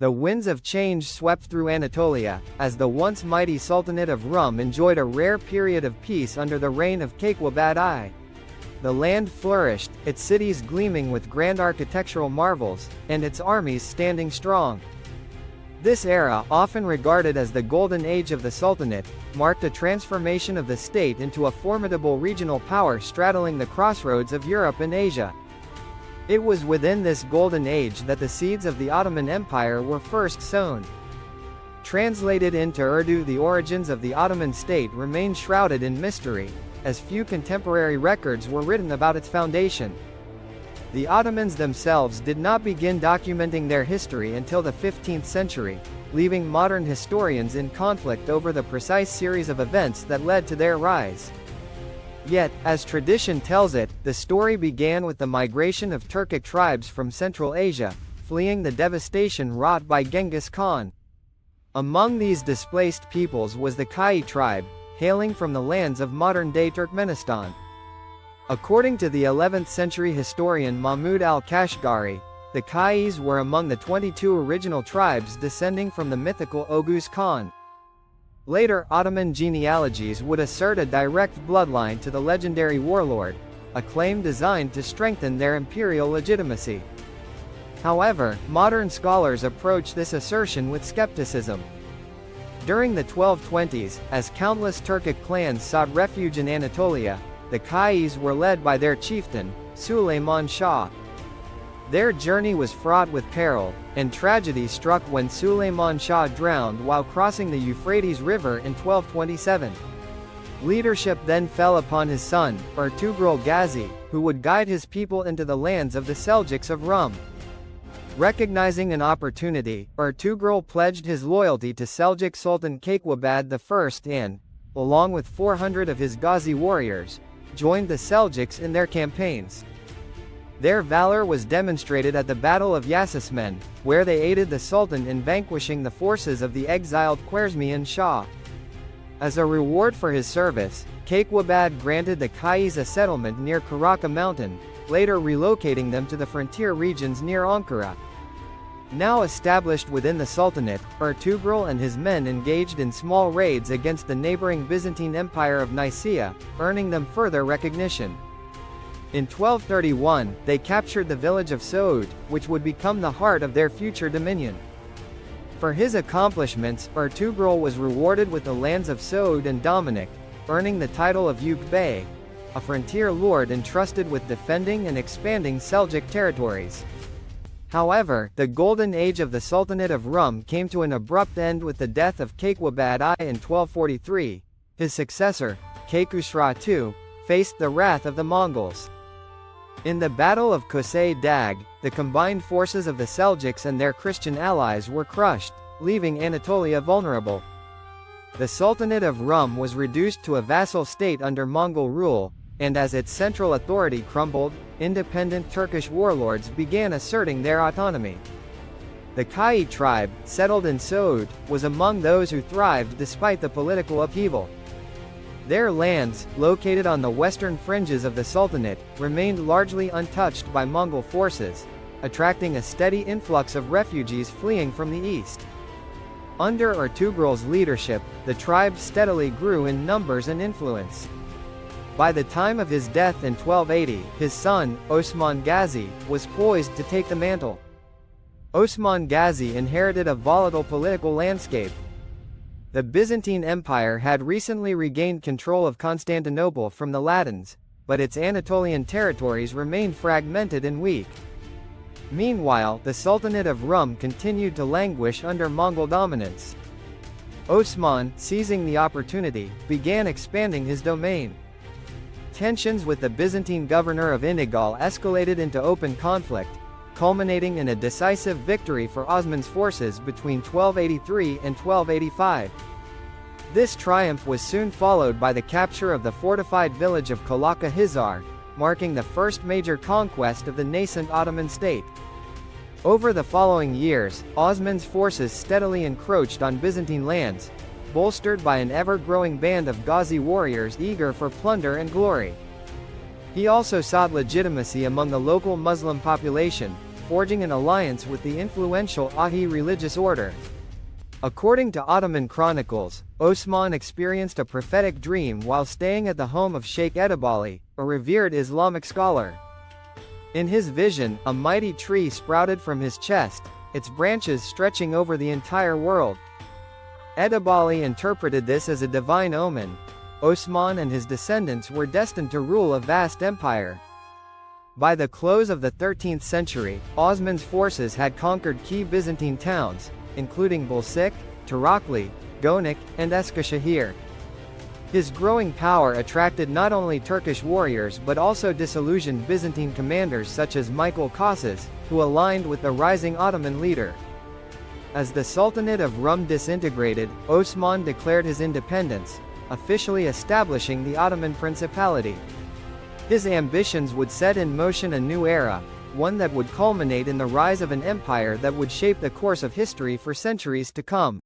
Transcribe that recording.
The winds of change swept through Anatolia, as the once mighty Sultanate of Rum enjoyed a rare period of peace under the reign of Kayqubad I. The land flourished, its cities gleaming with grand architectural marvels, and its armies standing strong. This era, often regarded as the golden age of the Sultanate, marked a transformation of the state into a formidable regional power straddling the crossroads of Europe and Asia. It was within this golden age that the seeds of the Ottoman Empire were first sown. Translated into Urdu, the origins of the Ottoman state remain shrouded in mystery, as few contemporary records were written about its foundation. The Ottomans themselves did not begin documenting their history until the 15th century, leaving modern historians in conflict over the precise series of events that led to their rise. Yet, as tradition tells it, the story began with the migration of Turkic tribes from Central Asia, fleeing the devastation wrought by Genghis Khan. Among these displaced peoples was the Kayı tribe, hailing from the lands of modern-day Turkmenistan. According to the 11th century historian Mahmud al-Kashgari, the Kayis were among the 22 original tribes descending from the mythical Oghuz Khan. Later Ottoman genealogies would assert a direct bloodline to the legendary warlord, a claim designed to strengthen their imperial legitimacy. However, modern scholars approach this assertion with skepticism. During the 1220s, as countless Turkic clans sought refuge in Anatolia, the Kayis were led by their chieftain, Süleyman Shah. Their journey was fraught with peril, and tragedy struck when Süleyman Shah drowned while crossing the Euphrates River in 1227. Leadership then fell upon his son, Ertuğrul Gazi, who would guide his people into the lands of the Seljuks of Rum. Recognizing an opportunity, Ertuğrul pledged his loyalty to Seljuk Sultan Kayqubad I and, along with 400 of his Gazi warriors, joined the Seljuks in their campaigns. Their valor was demonstrated at the Battle of Yassismen, where they aided the Sultan in vanquishing the forces of the exiled Khwarezmian Shah. As a reward for his service, Kayqubad granted the Kayis a settlement near Karaka Mountain, later relocating them to the frontier regions near Ankara. Now established within the Sultanate, Ertuğrul and his men engaged in small raids against the neighboring Byzantine Empire of Nicaea, earning them further recognition. In 1231, they captured the village of Soğut, which would become the heart of their future dominion. For his accomplishments, Ertuğrul was rewarded with the lands of Soğut and Dominic, earning the title of Yük Bey, a frontier lord entrusted with defending and expanding Seljuk territories. However, the golden age of the Sultanate of Rum came to an abrupt end with the death of Kayqubad I in 1243. His successor, Kayqubad II, faced the wrath of the Mongols. In the Battle of Kosei Dag, the combined forces of the Seljuks and their Christian allies were crushed, leaving Anatolia vulnerable. The Sultanate of Rum was reduced to a vassal state under Mongol rule, and as its central authority crumbled, independent Turkish warlords began asserting their autonomy. The Kayı tribe, settled in Soğut, was among those who thrived despite the political upheaval. Their lands, located on the western fringes of the Sultanate, remained largely untouched by Mongol forces, attracting a steady influx of refugees fleeing from the east. Under Ertuğrul's leadership, the tribe steadily grew in numbers and influence. By the time of his death in 1280, his son, Osman Gazi, was poised to take the mantle. Osman Gazi inherited a volatile political landscape. The Byzantine Empire had recently regained control of Constantinople from the Latins, but its Anatolian territories remained fragmented and weak. Meanwhile, the Sultanate of Rum continued to languish under Mongol dominance. Osman, seizing the opportunity, began expanding his domain. Tensions with the Byzantine governor of Inigal escalated into open conflict, culminating in a decisive victory for Osman's forces between 1283 and 1285. This triumph was soon followed by the capture of the fortified village of Kalaka Hisar, marking the first major conquest of the nascent Ottoman state. Over the following years, Osman's forces steadily encroached on Byzantine lands, bolstered by an ever-growing band of Gazi warriors eager for plunder and glory. He also sought legitimacy among the local Muslim population, forging an alliance with the influential Ahi religious order. According to Ottoman chronicles, Osman experienced a prophetic dream while staying at the home of Sheikh Edebali, a revered Islamic scholar. In his vision, a mighty tree sprouted from his chest, its branches stretching over the entire world. Edebali interpreted this as a divine omen. Osman and his descendants were destined to rule a vast empire. By the close of the 13th century, Osman's forces had conquered key Byzantine towns, including Bulsik, Tarakli, Gonik, and Eskişehir. His growing power attracted not only Turkish warriors but also disillusioned Byzantine commanders such as Michael Kostas, who aligned with the rising Ottoman leader. As the Sultanate of Rum disintegrated, Osman declared his independence, officially establishing the Ottoman principality. His ambitions would set in motion a new era, one that would culminate in the rise of an empire that would shape the course of history for centuries to come.